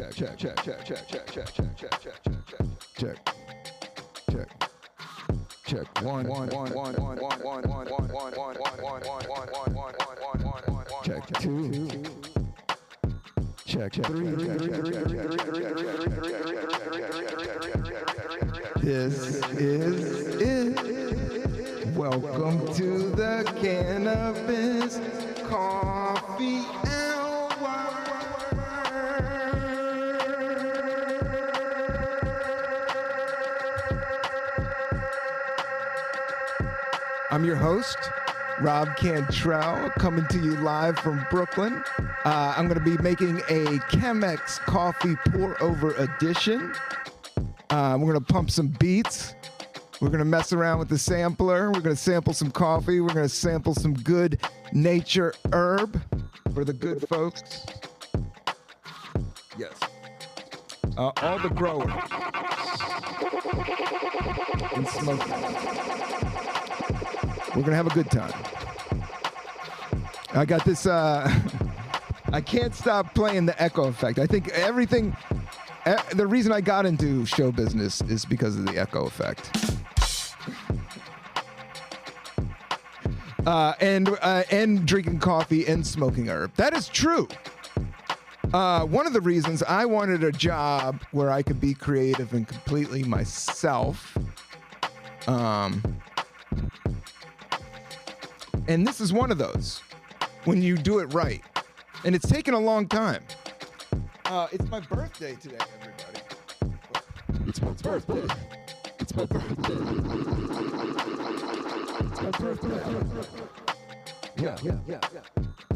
One. Check two. Check three. This is it. Welcome to the Cannabis Coffee Hour. I'm your host, Rob Cantrell, coming to you live from Brooklyn. I'm going to be making a Chemex coffee pour-over edition. We're going to pump some beats. We're going to mess around with the sampler. We're going to sample some coffee. We're going to sample some good nature herb for the good folks. Yes. All the growers and smoking. We're going to have a good time. I got this, I can't stop playing the echo effect. I think everything, the reason I got into show business is because of the echo effect. And drinking coffee and smoking herb. That is true. One of the reasons I wanted a job where I could be creative and completely myself. And this is one of those, when you do it right. And it's taken a long time. It's my birthday today, everybody. It's my birthday. It's my birthday. It's my birthday. Yeah.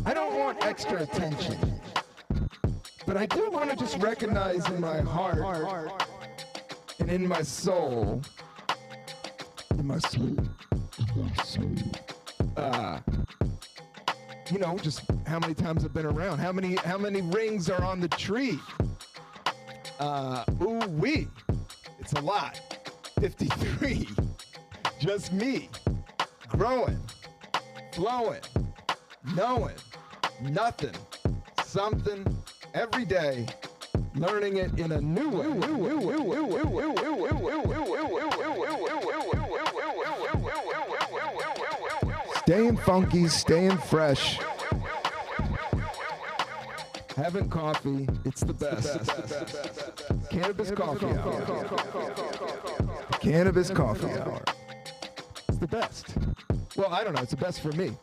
I don't want extra attention. But I do want to just recognize in my heart and in my soul, you know, just how many times I've been around, how many rings are on the tree. Ooh-wee, it's a lot. 53, just me, growing, flowing, knowing, nothing, something, every day, learning it in a new way. Staying funky, staying fresh. Having coffee, it's the best. Cannabis Coffee Hour. Cannabis Coffee Hour. It's the best. Well, I don't know, it's the best for me.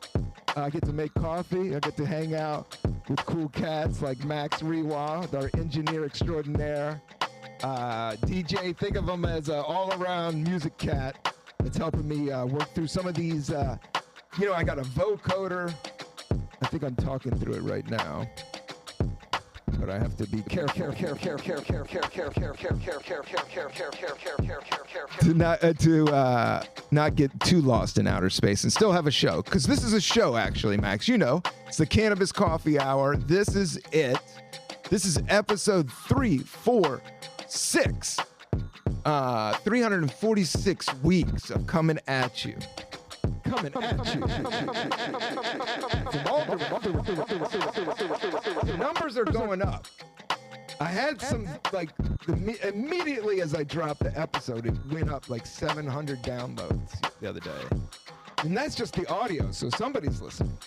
I get to make coffee, I get to hang out with cool cats like Max Rewa, our engineer extraordinaire. DJ, think of him as an all-around music cat that's helping me work through some of these. You know, I got a vocoder. I think I'm talking through it right now. But I have to be careful to not get too lost in outer space and still have a show. Because this is a show, actually, Max. You know, it's the Cannabis Coffee Hour. This is it. This is episode 346. 346 weeks of coming at you. Coming at you. The numbers are going up. I had some, like, immediately as I dropped the episode, it went up like 700 downloads the other day. And that's just the audio, so somebody's listening.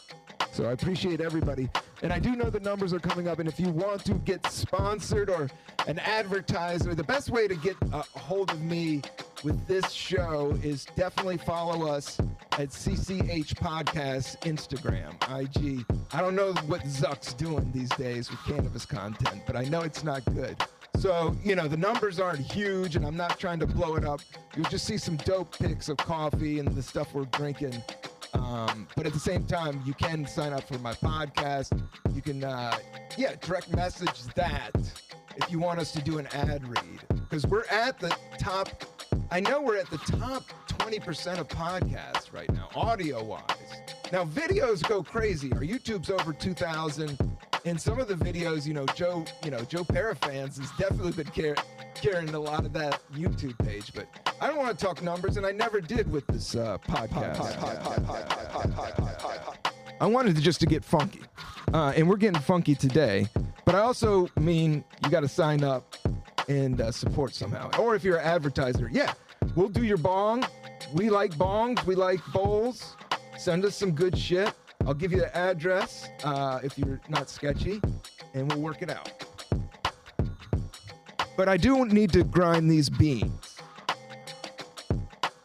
So I appreciate everybody. And I do know the numbers are coming up, and if you want to get sponsored or an advertiser, the best way to get a hold of me with this show is definitely follow us at CCH Podcast, Instagram, IG. I don't know what Zuck's doing these days with cannabis content, but I know it's not good. So, you know, the numbers aren't huge, and I'm not trying to blow it up. You'll just see some dope pics of coffee and the stuff we're drinking. But at the same time, you can sign up for my podcast. You can, direct message that if you want us to do an ad read. Because we're at the top, I know we're at the top 20% of podcasts right now, audio-wise. Now, videos go crazy. Our YouTube's over 2,000. And some of the videos, Joe Parafans has definitely been carrying a lot of that YouTube page. But I don't want to talk numbers, and I never did with this podcast. I wanted to get funky. And we're getting funky today. But I also mean you got to sign up and support somehow. Or if you're an advertiser, yeah, we'll do your bong. We like bongs. We like bowls. Send us some good shit. I'll give you the address if you're not sketchy, and we'll work it out. But I do need to grind these beans.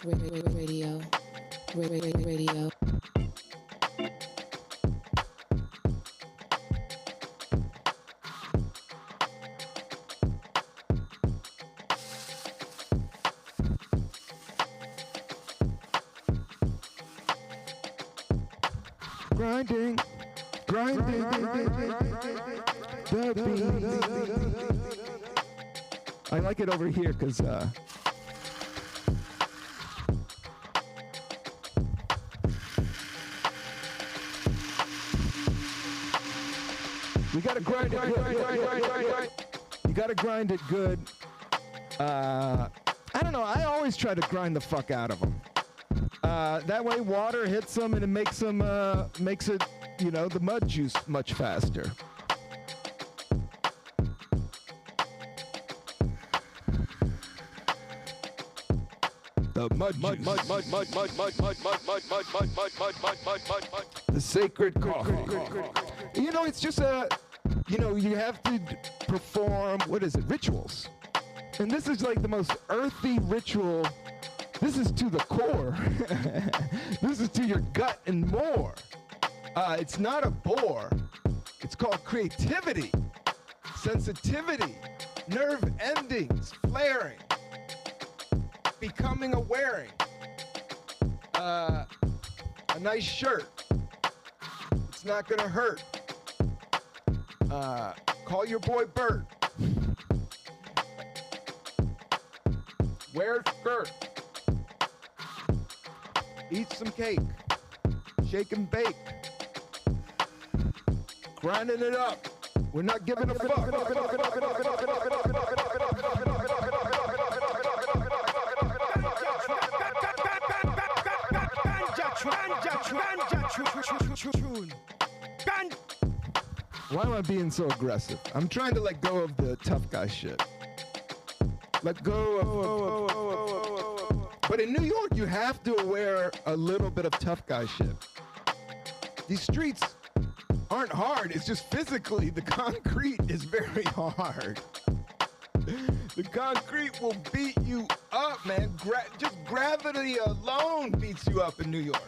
Radio. Grinding the beans. I like it over here because we gotta grind it good. You gotta grind it good. I don't know. I always try to grind the fuck out of them. That way water hits them and it makes it, you know, the mud juice much faster. The the sacred coffee. You know, it's just you have to perform, rituals. And this is like the most earthy ritual. This is to the core. This is to your gut and more. It's not a bore. It's called creativity, sensitivity, nerve endings, flaring, becoming awareing. A nice shirt. It's not gonna hurt. Call your boy Bert. Wear a skirt. Eat some cake. Shake and bake. Grinding it up. We're not giving a fuck. Why am I being so aggressive? I'm trying to let go of the tough guy shit. Let go of... But in New York, you have to wear a little bit of tough guy shit. These streets aren't hard. It's just physically, the concrete is very hard. The concrete will beat you up, man. Just gravity alone beats you up in New York.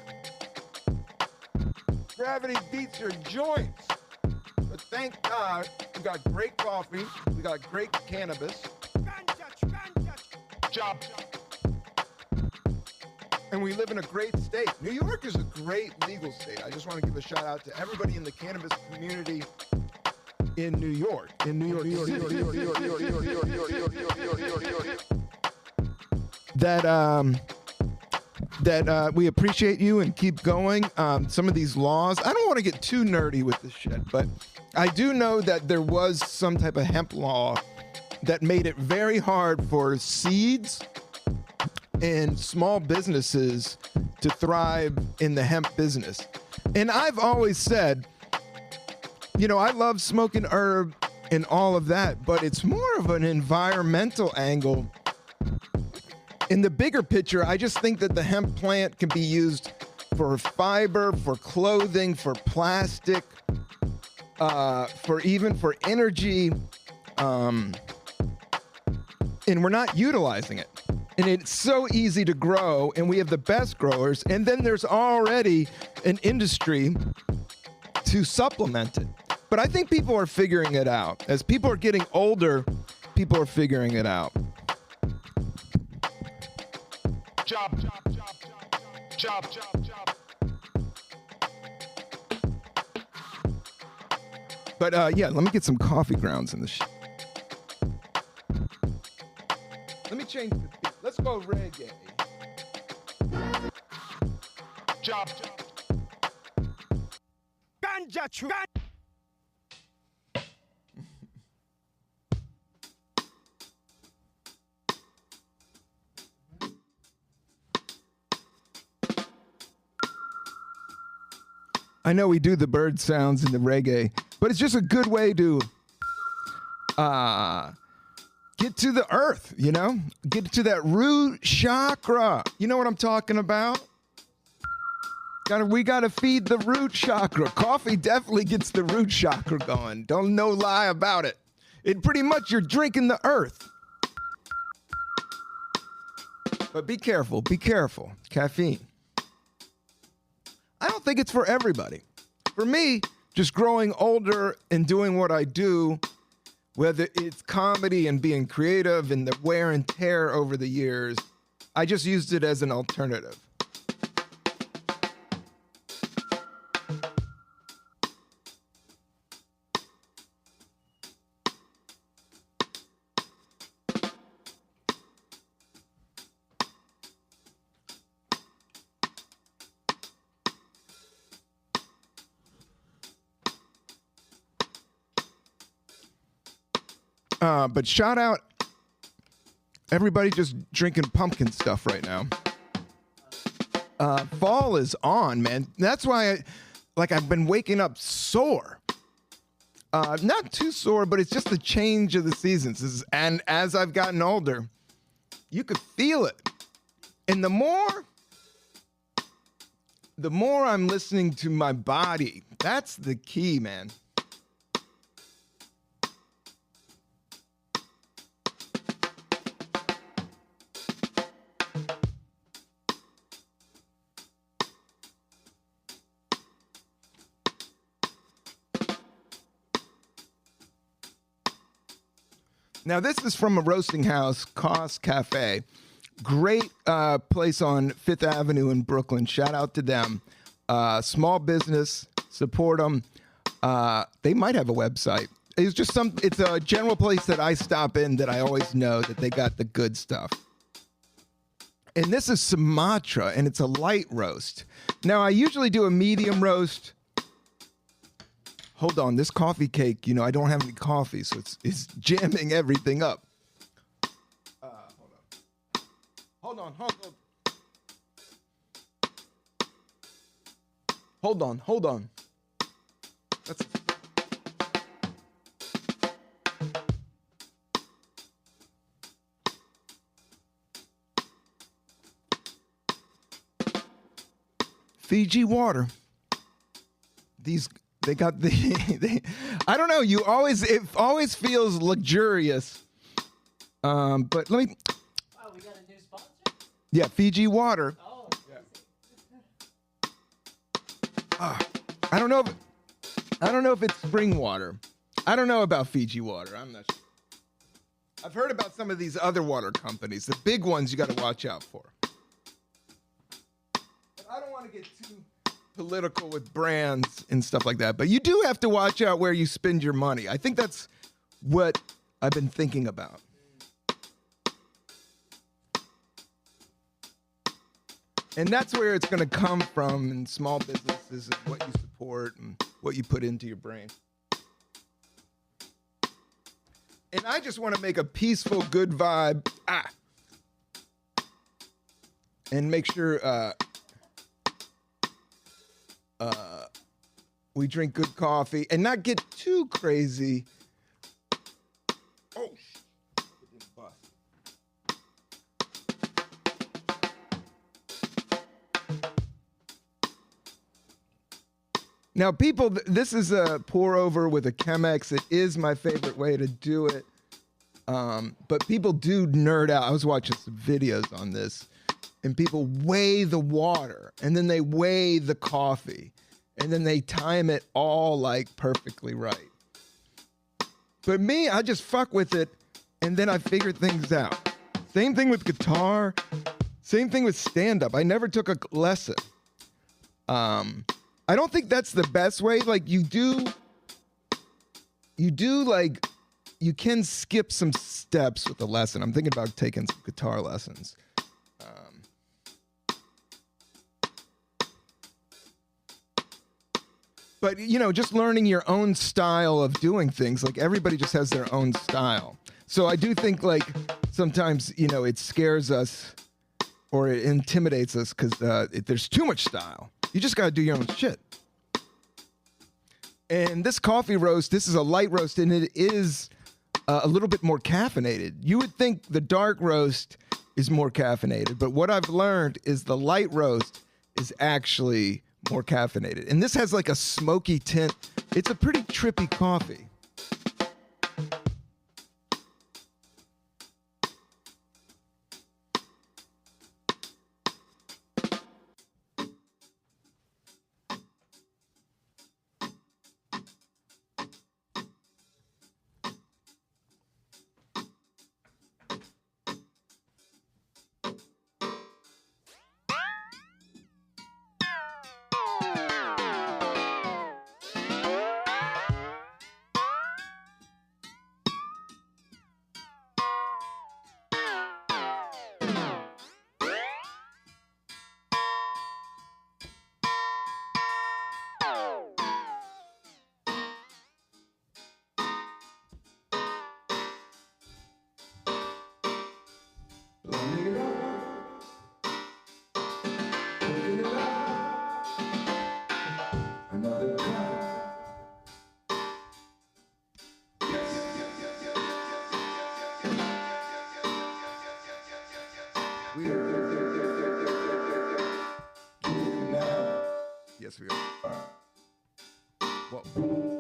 Gravity beats your joints. But thank God, we got great coffee. We got great cannabis. Job. And we live in a great state. New York is a great legal state. I just want to give a shout out to everybody in the cannabis community in New York. In New York City. That we appreciate you and keep going. Some of these laws, I don't want to get too nerdy with this shit, but I do know that there was some type of hemp law that made it very hard for seeds and small businesses to thrive in the hemp business. And I've always said, you know, I love smoking herb and all of that, but it's more of an environmental angle. In the bigger picture, I just think that the hemp plant can be used for fiber, for clothing, for plastic, for energy, and we're not utilizing it. And it's so easy to grow, and we have the best growers, and then there's already an industry to supplement it. But I think people are figuring it out. As people are getting older, people are figuring it out. Job. But yeah, let me get some coffee grounds in this shit. Let me change the beat. Let's go reggae. Job. Ganja. I know we do the bird sounds in the reggae, but it's just a good way to Get to the earth, you know? Get to that root chakra. You know what I'm talking about? We gotta feed the root chakra. Coffee definitely gets the root chakra going. Don't no lie about it. It pretty much you're drinking the earth. But be careful, caffeine. I don't think it's for everybody. For me, just growing older and doing what I do, whether it's comedy and being creative and the wear and tear over the years, I just used it as an alternative. But shout out everybody just drinking pumpkin stuff right now. Fall is on, man. That's why I've been waking up sore. Not too sore, but it's just the change of the seasons. And as I've gotten older, you could feel it. And the more I'm listening to my body, that's the key, man. Now, this is from a roasting house, Kos Cafe. Great place on 5th Avenue in Brooklyn. Shout out to them. Small business, support them. They might have a website. It's a general place that I stop in that I always know that they got the good stuff. And this is Sumatra, and it's a light roast. Now, I usually do a medium roast. Hold on, this coffee cake, I don't have any coffee, so it's jamming everything up. Hold on. Hold on. That's Fiji water. They got I don't know. It always feels luxurious. But let me. Oh, we got a new sponsor? Yeah, Fiji water. Oh. Yeah. I don't know if it's spring water. I don't know about Fiji water. I'm not sure. I've heard about some of these other water companies. The big ones you got to watch out for. But I don't want to get too political with brands and stuff like that, but you do have to watch out where you spend your money. I think that's what I've been thinking about. And that's where it's going to come from in small businesses and what you support and what you put into your brain. And I just want to make a peaceful, good vibe. And make sure we drink good coffee and not get too crazy. Oh, now, people, this is a pour over with a Chemex. It is my favorite way to do it. But people do nerd out. I was watching some videos on this, and people weigh the water, and then they weigh the coffee, and then they time it all like perfectly right. But me, I just fuck with it, and then I figure things out. Same thing with guitar. Same thing with stand-up. I never took a lesson. I don't think that's the best way. Like you can skip some steps with the lesson. I'm thinking about taking some guitar lessons. But, just learning your own style of doing things. Like everybody just has their own style. So I do think like sometimes, it scares us or it intimidates us because there's too much style. You just got to do your own shit. And this coffee roast, this is a light roast, and it is a little bit more caffeinated. You would think the dark roast is more caffeinated, but what I've learned is the light roast is actually more caffeinated. And this has like a smoky tint. It's a pretty trippy coffee. Yes, we are. Whoa.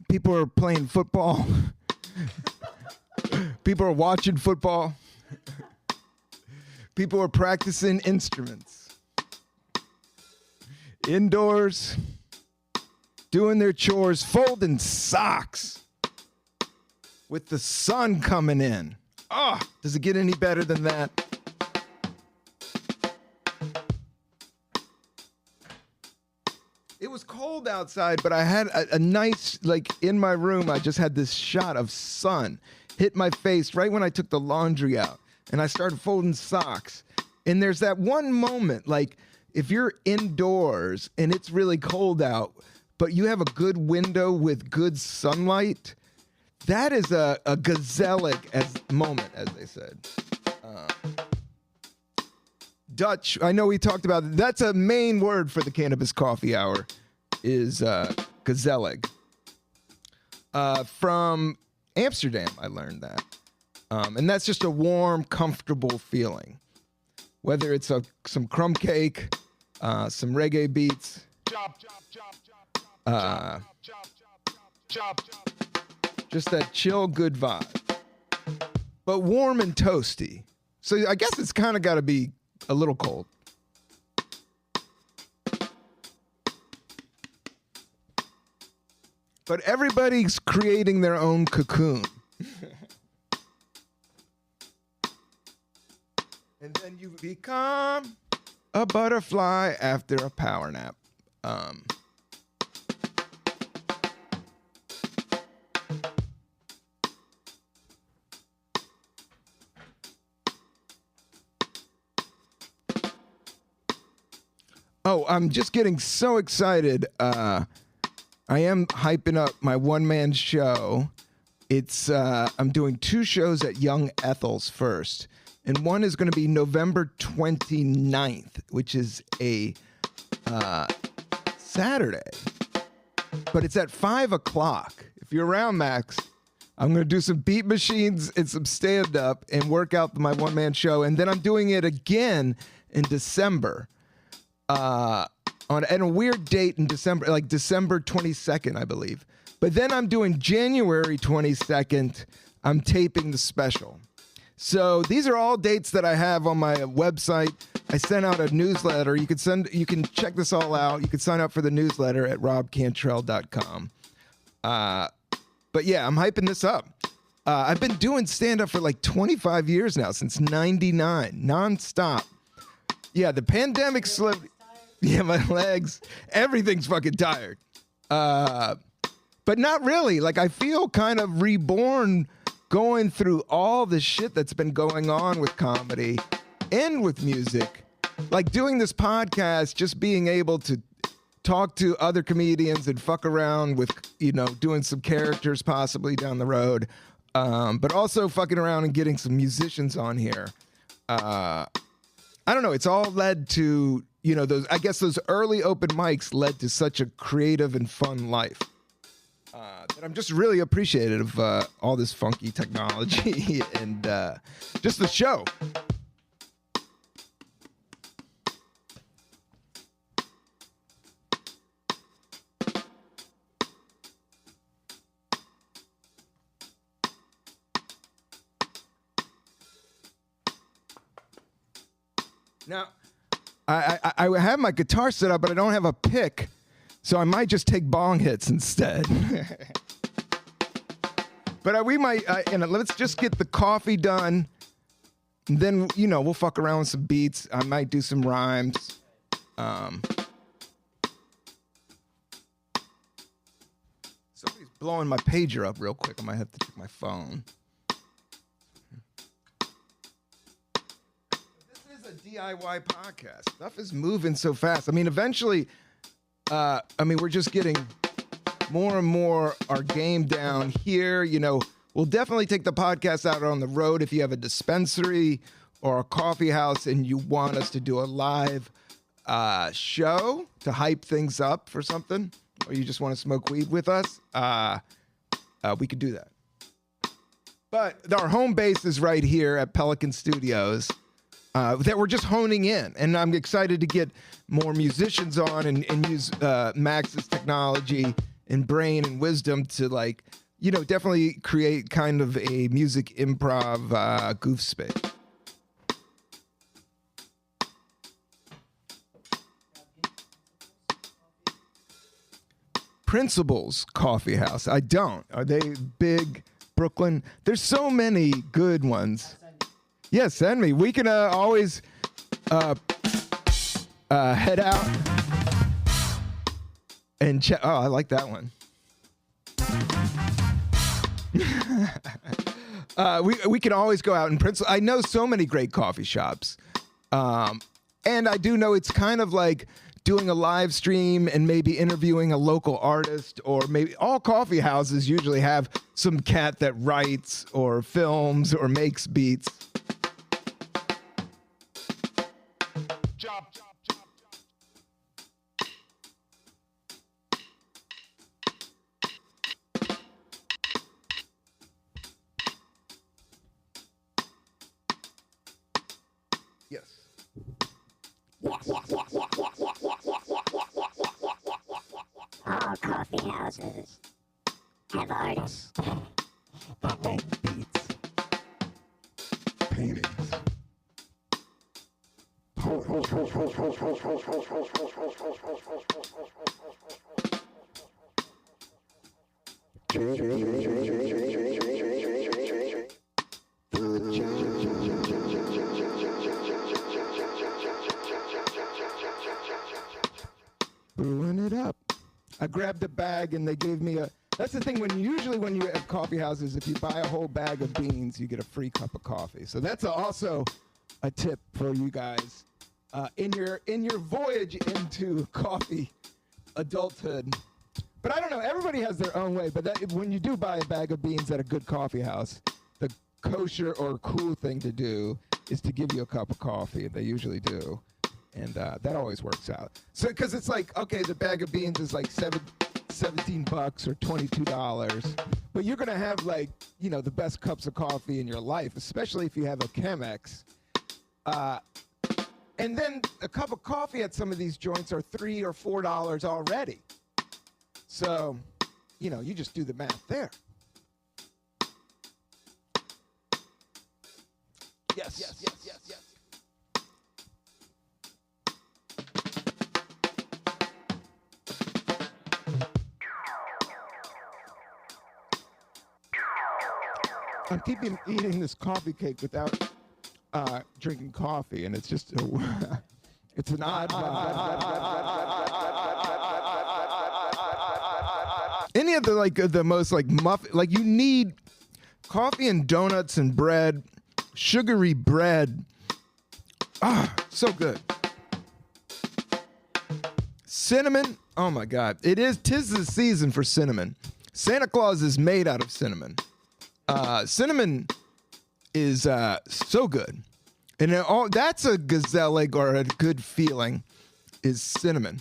People are playing football. People are watching football. People are practicing instruments. Indoors, doing their chores, folding socks with the sun coming in. Oh, does it get any better than that? It was cold outside, but I had a nice, like in my room, I just had this shot of sun hit my face right when I took the laundry out and I started folding socks. And there's that one moment, like if you're indoors and it's really cold out, but you have a good window with good sunlight, that is a gazelic moment, as they said. Dutch, I know we talked about it. That's a main word for the Cannabis Coffee Hour, is gezellig. From Amsterdam, I learned that. And that's just a warm, comfortable feeling. Whether it's some crumb cake, some reggae beats, just that chill, good vibe. But warm and toasty. So I guess it's kind of got to be a little cold. But everybody's creating their own cocoon. And then you become a butterfly after a power nap. Oh, I'm just getting so excited. I am hyping up my one-man show. It's I'm doing 2 shows at Young Ethel's first. And one is going to be November 29th, which is a Saturday. But it's at 5 o'clock. If you're around, Max, I'm going to do some beat machines and some stand-up and work out my one-man show. And then I'm doing it again in December. On a weird date in December, like December 22nd, I believe. But then I'm doing January 22nd. I'm taping the special. So these are all dates that I have on my website. I sent out a newsletter. You can check this all out. You can sign up for the newsletter at robcantrell.com. But yeah, I'm hyping this up. I've been doing stand-up for like 25 years now, since 99, nonstop. Yeah, the pandemic slowed. Yeah, my legs, everything's fucking tired. But not really. Like, I feel kind of reborn going through all the shit that's been going on with comedy and with music. Like, doing this podcast, just being able to talk to other comedians and fuck around with, you know, doing some characters possibly down the road. But also fucking around and getting some musicians on here. I don't know. It's all led to, you know, I guess those early open mics led to such a creative and fun life. That I'm just really appreciative of all this funky technology and just the show. Now, I have my guitar set up, but I don't have a pick, so I might just take bong hits instead. But we might, let's just get the coffee done, and then, you know, we'll fuck around with some beats. I might do some rhymes. Somebody's blowing my pager up real quick. I might have to check my phone. DIY podcast. Stuff is moving so fast. I mean, eventually, we're just getting more and more our game down here. You know, we'll definitely take the podcast out on the road if you have a dispensary or a coffee house and you want us to do a live show to hype things up for something, or you just want to smoke weed with us, we could do that. But our home base is right here at Pelican Studios. That we're just honing in, and I'm excited to get more musicians on and use Max's technology and brain and wisdom to, like, you know, definitely create kind of a music improv goof space. Principles Coffee House. I don't. Are they big? Brooklyn? There's so many good ones. Yeah, send me. We can always head out and check. Oh, I like that one. We can always go out in Princeton. I know so many great coffee shops. And I do know it's kind of like doing a live stream and maybe interviewing a local artist, or maybe all coffee houses usually have some cat that writes or films or makes beats. Yes. All coffee houses have artists that make beats, Paintings. Brewing it up. I grabbed a bag and they gave me a. That's the thing, usually when you at coffee houses, if you buy a whole bag of beans, you get a free cup of coffee. So that's also a tip for you guys in your voyage into coffee adulthood. But I don't know, everybody has their own way. But when you do buy a bag of beans at a good coffee house, the kosher or cool thing to do is to give you a cup of coffee. They usually do. And that always works out. So, because it's like, okay, the bag of beans is like $17 or $22, but you're gonna have, like, you know, the best cups of coffee in your life, especially if you have a Chemex. And then a cup of coffee at some of these joints are $3 or $4 already. So, you know, you just do the math there. Yes. I'm keeping eating this coffee cake without drinking coffee, and it's just it's an odd vibe. Any of the most like like you need coffee and donuts and bread, sugary bread. Ah, so good. Cinnamon. Oh my God. Tis the season for cinnamon. Santa Claus is made out of cinnamon. Cinnamon is so good. And that's a gazelle egg or a good feeling is cinnamon.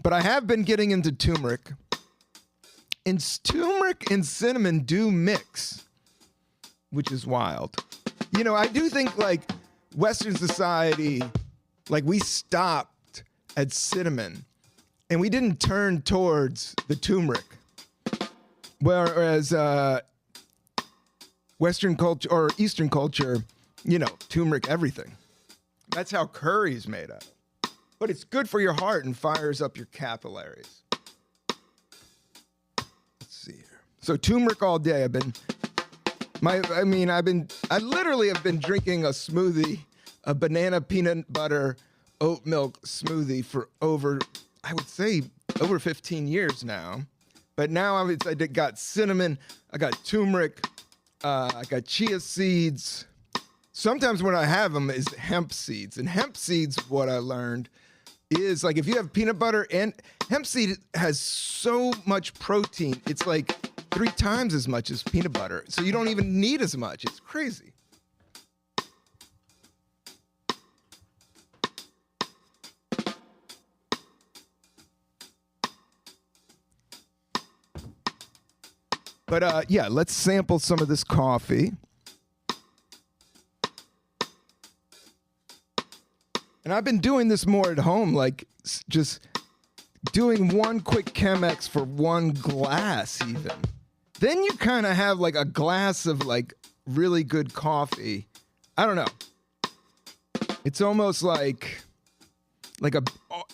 But I have been getting into turmeric. And turmeric and cinnamon do mix, which is wild. You know, I do think like Western society, like we stopped at cinnamon and we didn't turn towards the turmeric. Whereas Western culture or Eastern culture, you know, turmeric everything. That's how curry's made of. But it's good for your heart and fires up your capillaries. Let's see here. So turmeric all day. I literally have been drinking a smoothie, a banana peanut butter oat milk smoothie for over 15 years now. But now I got cinnamon, I got turmeric, I got chia seeds. Sometimes when I have them is hemp seeds. And hemp seeds, what I learned, is like if you have peanut butter and hemp seed has so much protein. It's like 3 times as much as peanut butter. So you don't even need as much. It's crazy. But yeah, let's sample some of this coffee. And I've been doing this more at home, like just doing one quick Chemex for one glass even. Then you kind of have like a glass of like really good coffee. I don't know. It's almost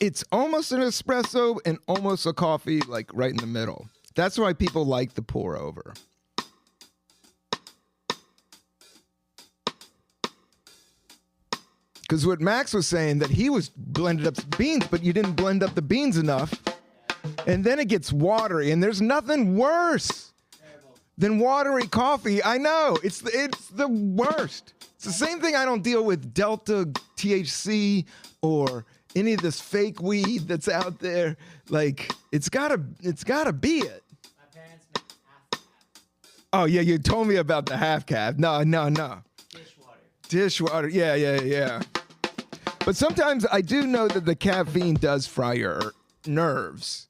it's almost an espresso and almost a coffee like right in the middle. That's why people like the pour over. Because what Max was saying, that he was blended up beans, but you didn't blend up the beans enough. And then it gets watery. And there's nothing worse than watery coffee. I know. It's the worst. It's the same thing I don't deal with Delta THC or any of this fake weed that's out there. Like, it's gotta be it. My parents make half. Oh, yeah, you told me about the half calf. No. Dishwater. Yeah. But sometimes I do know that the caffeine does fry your nerves.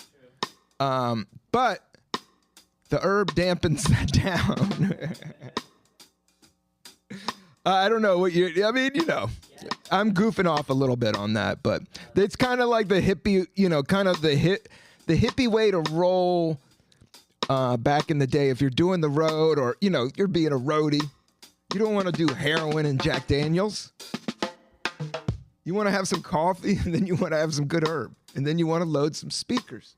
But the herb dampens that down. I don't know what I'm goofing off a little bit on that, but it's kind of like the hippie, the hippie way to roll back in the day. If you're doing the road or, you're being a roadie, you don't want to do heroin and Jack Daniels. You want to have some coffee, and then you want to have some good herb, and then you want to load some speakers.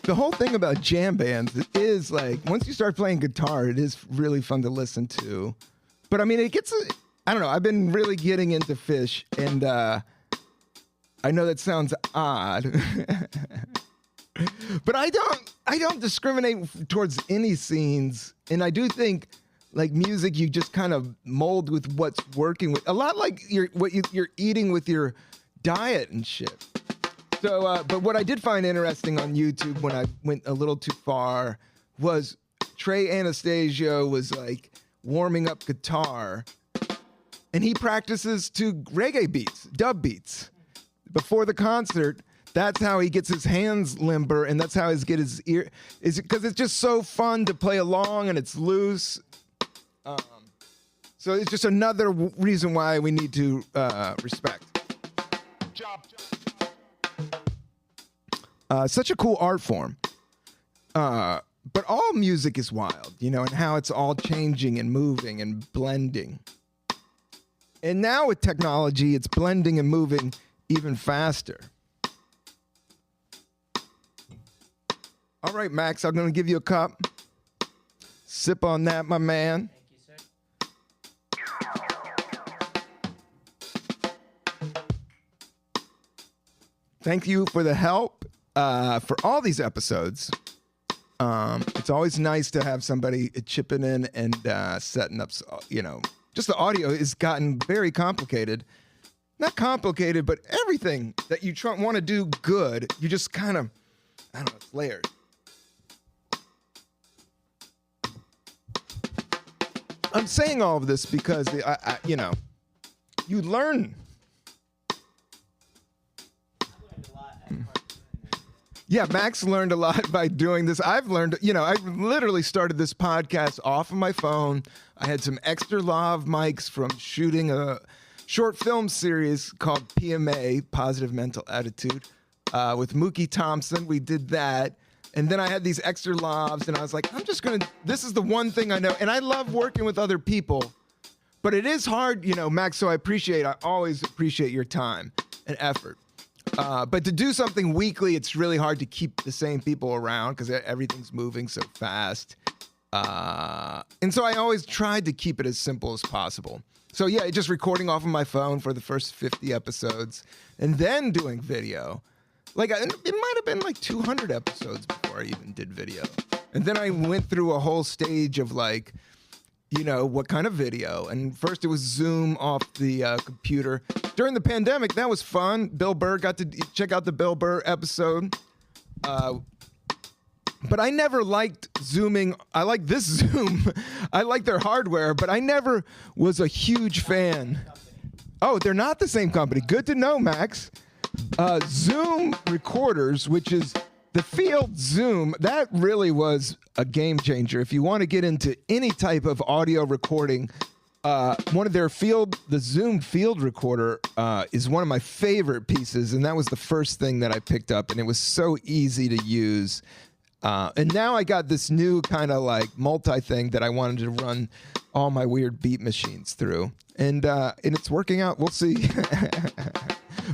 The whole thing about jam bands is like, once you start playing guitar, it is really fun to listen to. But I mean, I don't know, I've been really getting into Fish, and I know that sounds odd. But I don't discriminate towards any scenes. And I do think like music, you just kind of mold with what's working with, a lot like what you're eating with your diet and shit. So, but what I did find interesting on YouTube when I went a little too far was Trey Anastasio was like warming up guitar, and he practices to reggae beats, dub beats, before the concert. That's how he gets his hands limber, and that's how he gets his ear. Is because it's just so fun to play along, and it's loose. So it's just another reason why we need to respect. Such a cool art form. But all music is wild, you know, and how it's all changing and moving and blending. And now with technology, it's blending and moving even faster. All right, Max, I'm going to give you a cup. Sip on that, my man. Thank you, sir. Thank you for the help for all these episodes. It's always nice to have somebody chipping in and setting up, you know, just the audio has gotten very complicated. Not complicated, but everything that you want to do good, you just kind of, I don't know, it's layered. I'm saying all of this because, you know, you learn. Yeah, Max learned a lot by doing this. I've learned, you know, I literally started this podcast off of my phone. I had some extra lav mics from shooting a short film series called PMA, Positive Mental Attitude, with Mookie Thompson. We did that. And then I had these extra lavs, and I was like, I'm just going to, this is the one thing I know. And I love working with other people, but it is hard, you know, Max, so I always appreciate your time and effort. But to do something weekly, it's really hard to keep the same people around because everything's moving so fast. And so I always tried to keep it as simple as possible. So yeah, just recording off of my phone for the first 50 episodes and then doing video. Like, it might have been like 200 episodes before I even did video. And then I went through a whole stage of like, you know, what kind of video? And first it was Zoom off the computer. During the pandemic, that was fun. Bill Burr, got to check out the Bill Burr episode. But I never liked Zooming. I like this Zoom. I like their hardware, but I never was a huge fan. Oh, they're not the same company. Good to know, Max. Zoom recorders, which is the Field Zoom, that really was a game changer. If you want to get into any type of audio recording, one of their the Zoom Field recorder is one of my favorite pieces, and that was the first thing that I picked up, and it was so easy to use. And now I got this new kind of like multi thing that I wanted to run all my weird beat machines through, and it's working out. We'll see.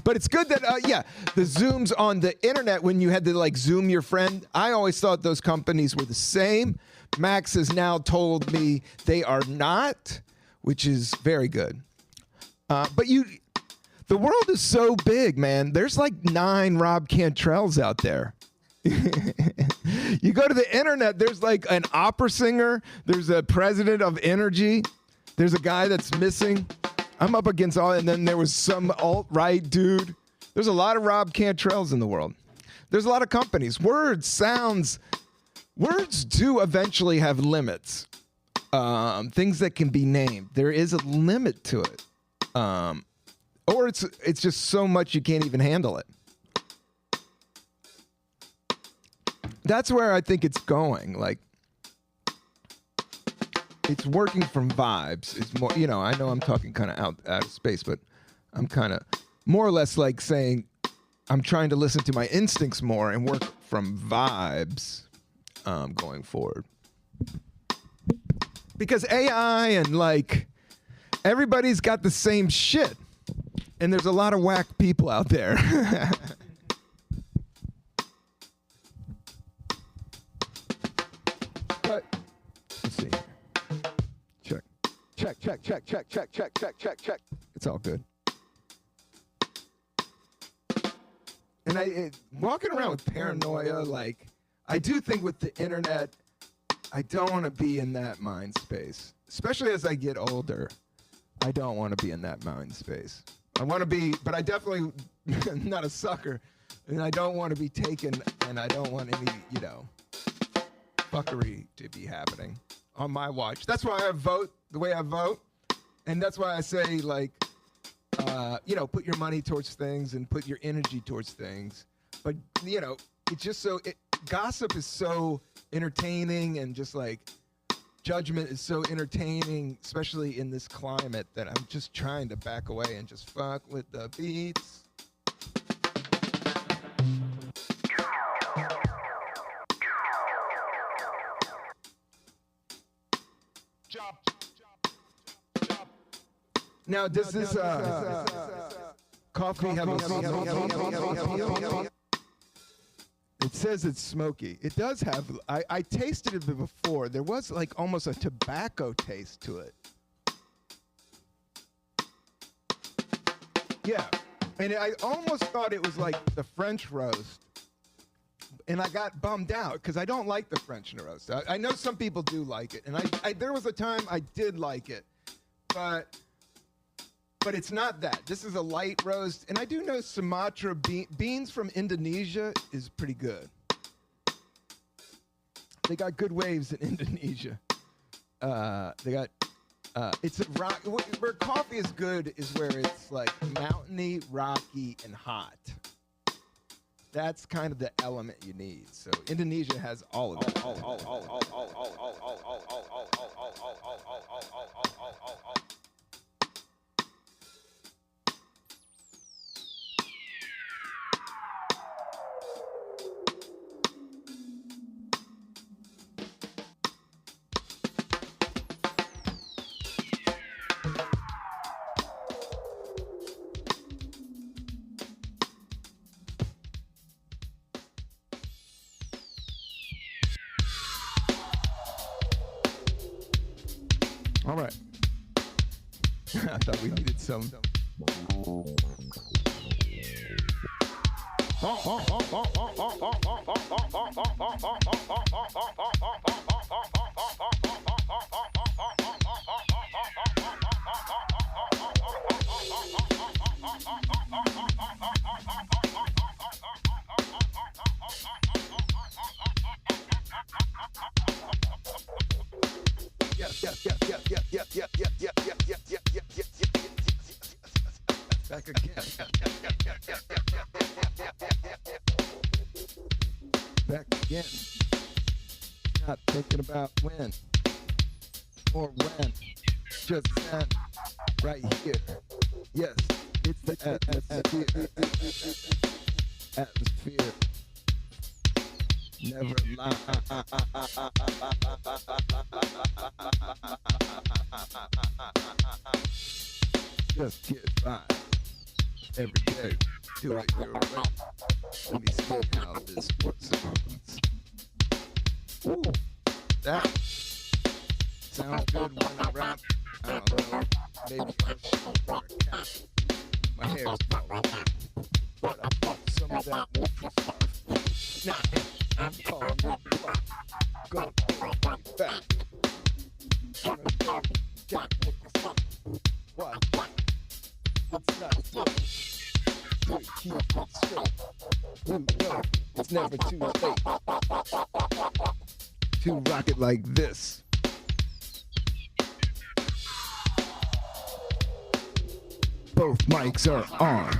But it's good that, yeah, the Zooms on the internet, when you had to like Zoom your friend, I always thought those companies were the same. Max has now told me they are not, which is very good. But the world is so big, man. There's like 9 Rob Cantrells out there. You go to the internet, there's like an opera singer. There's a president of energy. There's a guy that's missing. I'm up against all, and then there was some alt-right dude. There's a lot of Rob Cantrells in the world. There's a lot of companies. Words do eventually have limits. Things that can be named. There is a limit to it. Or it's just so much you can't even handle it. That's where I think it's going. Like, it's working from vibes. It's more, you know, I know I'm talking kind of out of space, but I'm kind of more or less like saying I'm trying to listen to my instincts more and work from vibes going forward. Because AI and like everybody's got the same shit. And there's a lot of whack people out there. But let's see. Check. It's all good. And walking around with paranoia, like, I do think with the internet, I don't want to be in that mind space. Especially as I get older, I don't want to be in that mind space. I want to be, but I definitely am not a sucker. And I don't want to be taken, and I don't want any, you know, fuckery to be happening on my watch. That's why I vote the way I vote. And that's why I say, like, you know, put your money towards things and put your energy towards things. But, you know, it's just so, gossip is so entertaining, and just like judgment is so entertaining, especially in this climate, that I'm just trying to back away and just fuck with the beats. Now, does this coffee have a... It says it's smoky. It does have... I tasted it before. There was like almost a tobacco taste to it. Yeah. And I almost thought it was like the French roast. And I got bummed out because I don't like the French roast. I know some people do like it. And there was a time I did like it. But it's not that. This is a light roast. And I do know Sumatra beans from Indonesia is pretty good. They got good waves in Indonesia. They got... it's a rock. Where coffee is good is where it's like mountainy, rocky, and hot. That's kind of the element you need. So Indonesia has all of it. All right. I thought we needed some. Back again. Back again. Not thinking about when or when. Just then. Right here. Yes, it's the atmosphere. Atmosphere. Never lie. Just get by. Every day, do it your way. Let me see how this works. Ooh, that sounds good when I rap. I don't know, maybe a sheep or a cat. My hair's falling, but I put some of that neutral stuff. Now, I'm calling it bluff. Go right back. Gonna go Jack Nicholson. What? It's not good. Keep it straight. You know it's never too late to rock it like this. Both mics are on.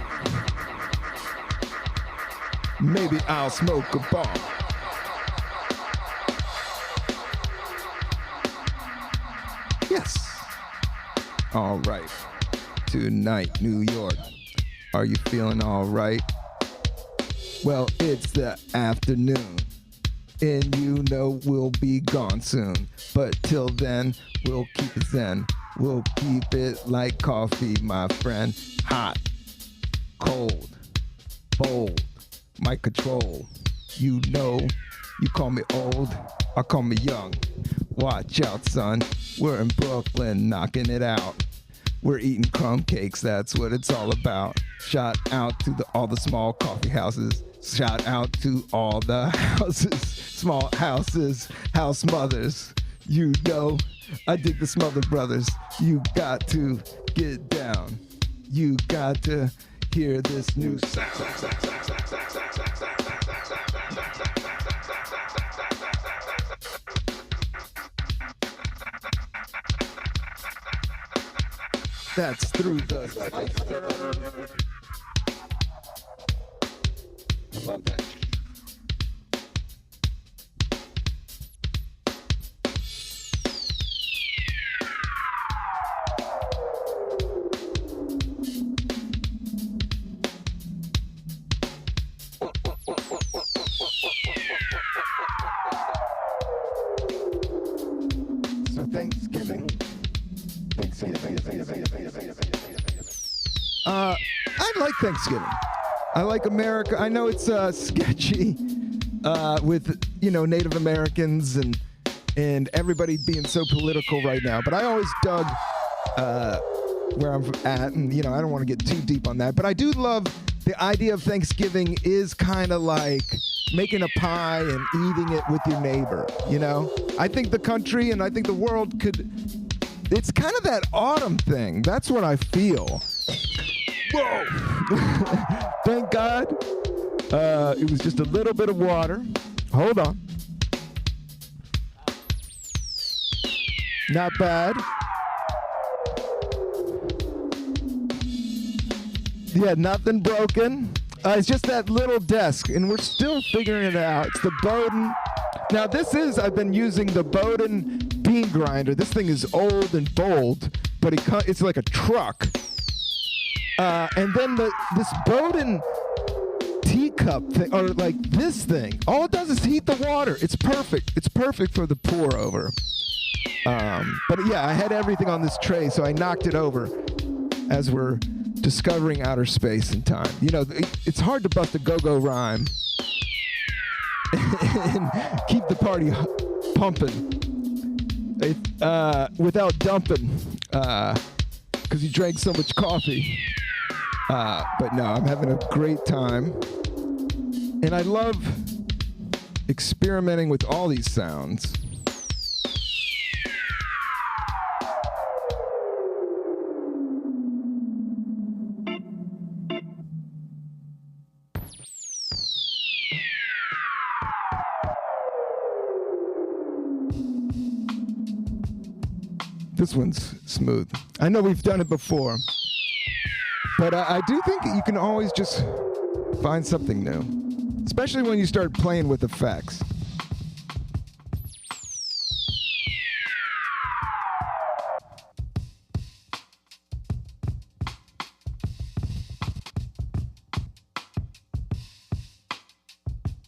Maybe I'll smoke a bomb. Yes. All right. Tonight, New York. Are you feeling all right? Well, it's the afternoon, and you know we'll be gone soon. But till then, we'll keep it zen. We'll keep it like coffee, my friend. Hot, cold, bold, my control. You know, you call me old, I call me young. Watch out, son. We're in Brooklyn, knocking it out. We're eating crumb cakes, that's what it's all about. Shout out to all the small coffee houses. Shout out to all the houses, small houses, house mothers. You know, I dig the Smother Brothers. You got to get down. You got to hear this new sound. That's through the cipher. I love that. So Thanksgiving I like Thanksgiving. I like America. I know it's sketchy with Native Americans and everybody being so political right now. But I always dug where I'm at, and I don't want to get too deep on that. But I do love the idea of Thanksgiving is kind of like making a pie and eating it with your neighbor. I think the country and I think the world could. It's kind of that autumn thing. That's what I feel. Whoa! Thank God. It was just a little bit of water. Hold on. Not bad. Yeah, nothing broken. It's just that little desk, and we're still figuring it out. It's the Bowden. Now, I've been using the Bowden bean grinder. This thing is old and bold, but it's like a truck. And then this Bowden teacup thing, or like this thing, all it does is heat the water. It's perfect. It's perfect for the pour over. But yeah, I had everything on this tray, so I knocked it over as we're discovering outer space and time. It's hard to bust a go-go rhyme and keep the party pumping without dumping because you drank so much coffee. But no, I'm having a great time. And I love experimenting with all these sounds. This one's smooth. I know we've done it before, but I do think you can always just find something new, especially when you start playing with effects.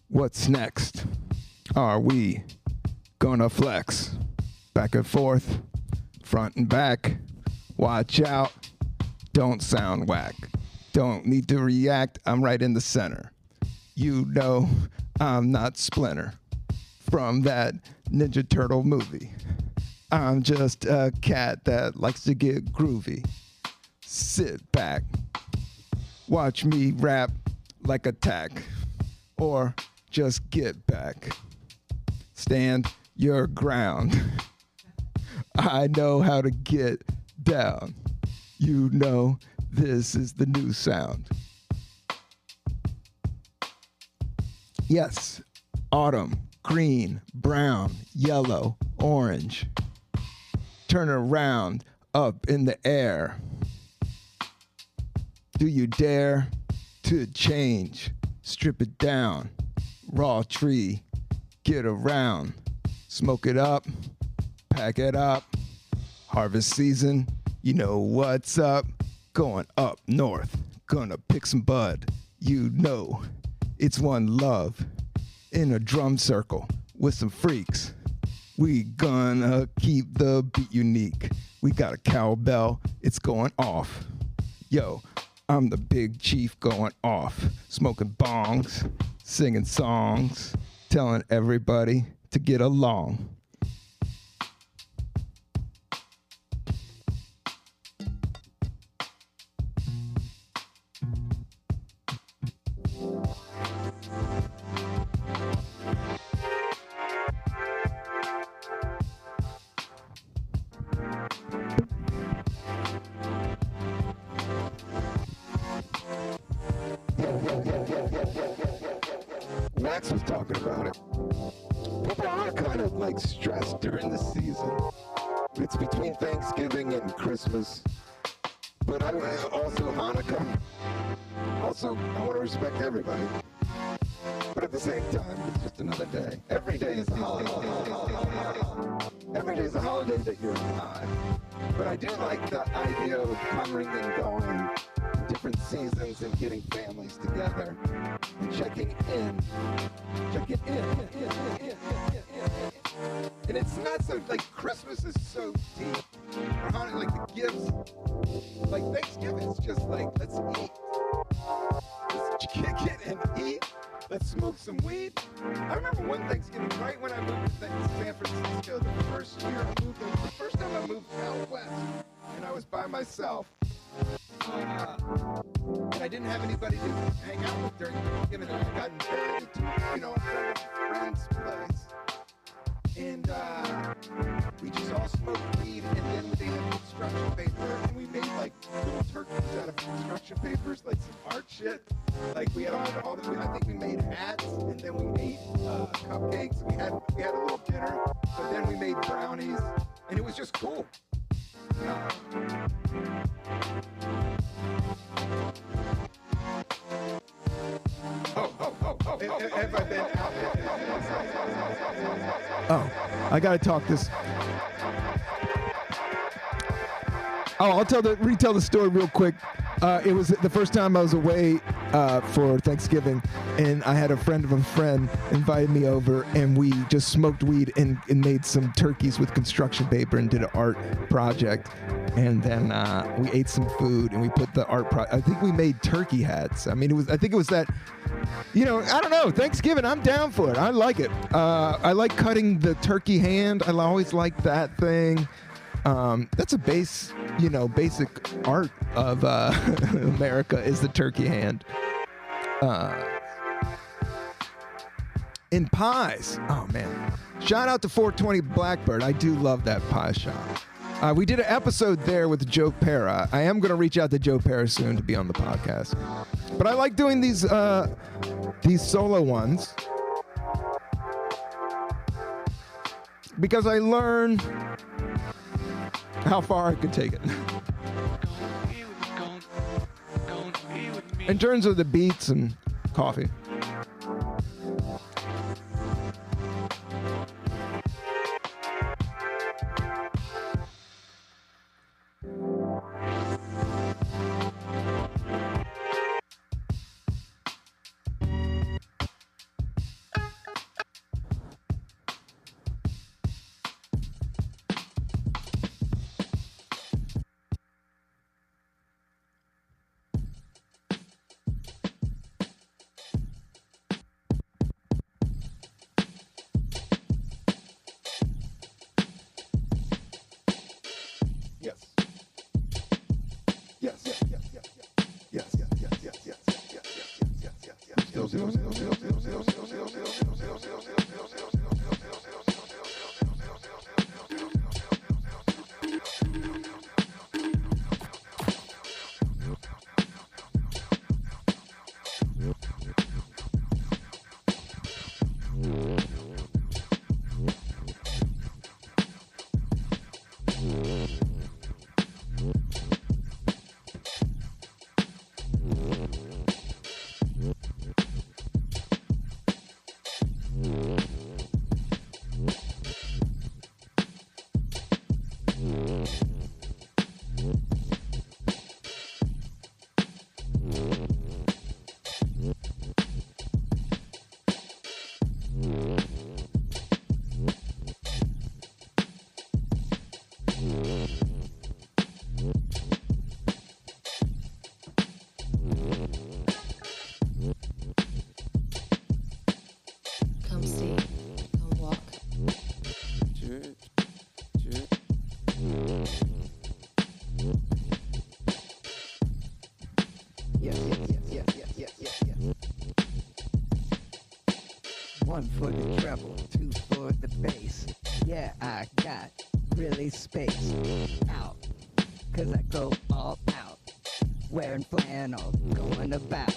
What's next? Are we gonna flex? Back and forth, front and back. Watch out, don't sound whack. Don't need to react, I'm right in the center. I'm not Splinter from that Ninja Turtle movie. I'm just a cat that likes to get groovy. Sit back, watch me rap like a tack, or just get back. Stand your ground. I know how to get down. This is the new sound. Yes, autumn, green, brown, yellow, orange. Turn around, up in the air. Do you dare to change? Strip it down. Raw tree, get around. Smoke it up, pack it up. Harvest season, you know what's up. Going up north, gonna pick some bud. It's one love in a drum circle with some freaks. We gonna keep the beat unique. We got a cowbell, it's going off. Yo, I'm the big chief going off. Smoking bongs, singing songs, telling everybody to get along. Max was talking about it. People are kind of like stressed during the season. It's between Thanksgiving and Christmas. But also Hanukkah. Also, I want to respect everybody. But at the same time, it's just another day. Every day is a holiday. Every day is a holiday that you're alive. But I do like the idea of coming and going in different seasons and getting families together and checking in. Checking in. And it's not so, like, Christmas is so deep. Or Hanukkah, like, gives, like, Thanksgiving is just like, let's eat. Let's kick it and eat. Let's smoke some weed. I remember one Thanksgiving, right when I moved to San Francisco, the first year I moved there, the first time I moved out west, and I was by myself. And I didn't have anybody to hang out with during Thanksgiving. I got invited to, a friend's place. And we just all smoked weed, and then they had construction paper, and we made like little turkeys out of construction papers, like some art shit. Like we had all the, I think we made hats, and then we ate cupcakes. We had a little dinner, but then we made brownies, and it was just cool. Have I been out? Oh, I gotta talk this. Oh, I'll retell the story real quick. It was the first time I was away for Thanksgiving, and I had a friend of a friend invited me over, and we just smoked weed and made some turkeys with construction paper and did an art project. And then we ate some food, and we put the art I think we made turkey hats. I mean, I think it was that, I don't know, Thanksgiving, I'm down for it. I like it. I like cutting the turkey hand. I always like that thing. That's a basic art of America is the turkey hand. In pies, oh man, shout out to 420 Blackbird. I do love that pie shop. We did an episode there with Joe Pera. I am going to reach out to Joe Pera soon to be on the podcast. But I like doing these solo ones because I learn how far I could take it. In terms of the beats and coffee. One for the treble, two for the bass. Yeah, I got really spaced out, 'cause I go all out. Wearing flannel, going about.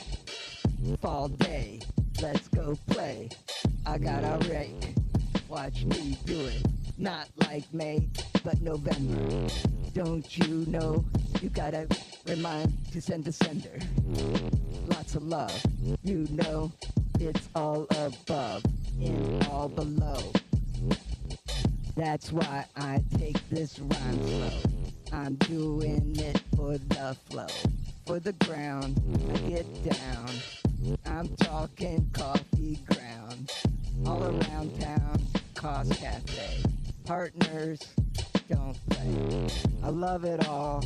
Fall day, let's go play. I got a rake, watch me do it. Not like May, but November. Don't you know, you gotta remind to send a sender. Lots of love, you know, it's all above and all below. That's why I take this rhyme slow. I'm doing it for the flow. For the ground, I get down. I'm talking coffee ground. All around town, Kos Cafe. Partners don't play. I love it all.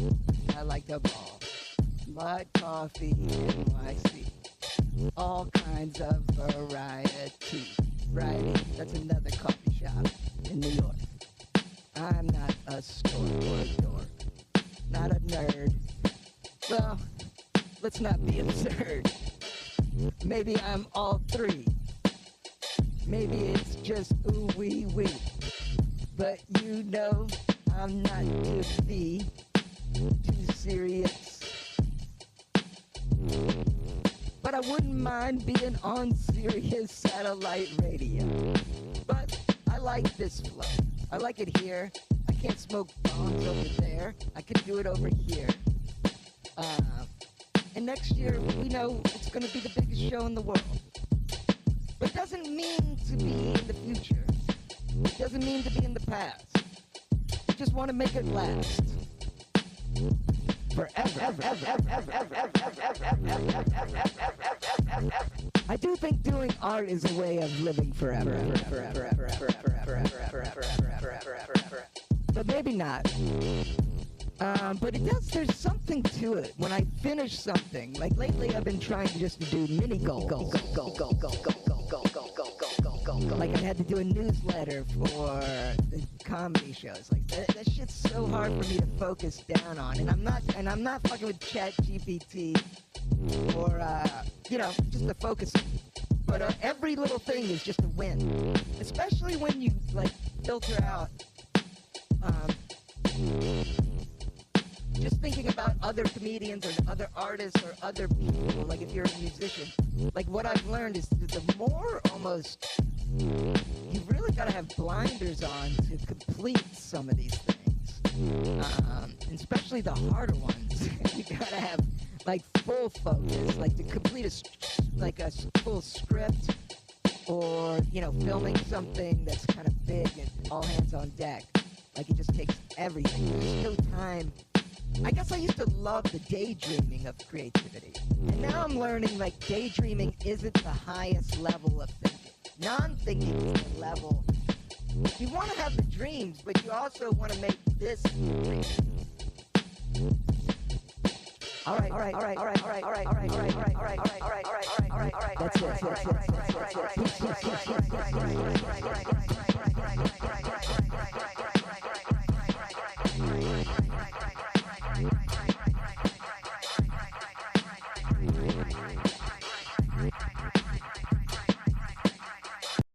I like the ball. Mud Coffee, NYC. All kinds of variety. Friday, that's another coffee shop in New York. I'm not a store dork. Not a nerd. Well, let's not be absurd. Maybe I'm all three. Maybe it's just ooh wee wee. But you know I'm not to be too serious. But I wouldn't mind being on Sirius satellite radio. But I like this flow. I like it here. I can't smoke bombs over there. I can do it over here. And next year, we know it's going to be the biggest show in the world. But doesn't mean to be in the future. It doesn't mean to be in the past. We just want to make it last. Forever. I do think doing art is a way of living forever. But maybe not. But it does, there's something to it. When I finish something, like lately I've been trying just to do mini goals. Like I had to do a newsletter for the comedy shows. Like that shit's so hard for me to focus down on. And I'm not fucking with ChatGPT or just the focusing. But every little thing is just a win. Especially when you like filter out just thinking about other comedians or other artists or other people, like if you're a musician, like what I've learned is that the more almost, you've really got to have blinders on to complete some of these things, especially the harder ones. You got to have like full focus, like to complete a full script, or filming something that's kind of big and all hands on deck. Like it just takes everything. There's no time. I guess I used to love the daydreaming of creativity. And now I'm learning like daydreaming isn't the highest level of thinking. Non-thinking is the level. You want to have the dreams, but you also want to make this dream. All right. That's it.